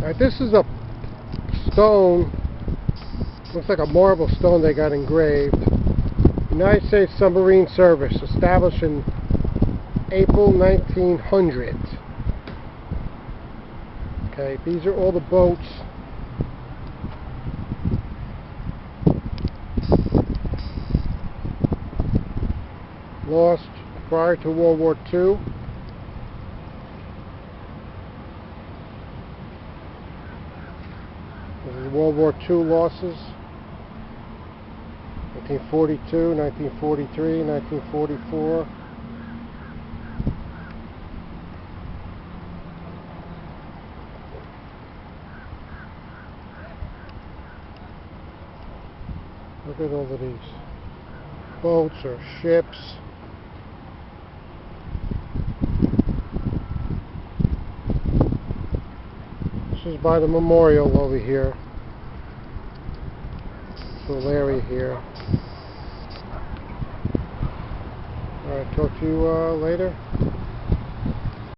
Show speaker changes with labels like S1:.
S1: Alright, this is a stone, looks like a marble stone they got engraved. United States Submarine Service, established in April 1900. Okay, these are all the boats lost prior to World War II. This is World War II losses. 1942, 1943, 1944. Look at all of these boats or ships. This is by the memorial over here. This little area here. Alright, talk to you later.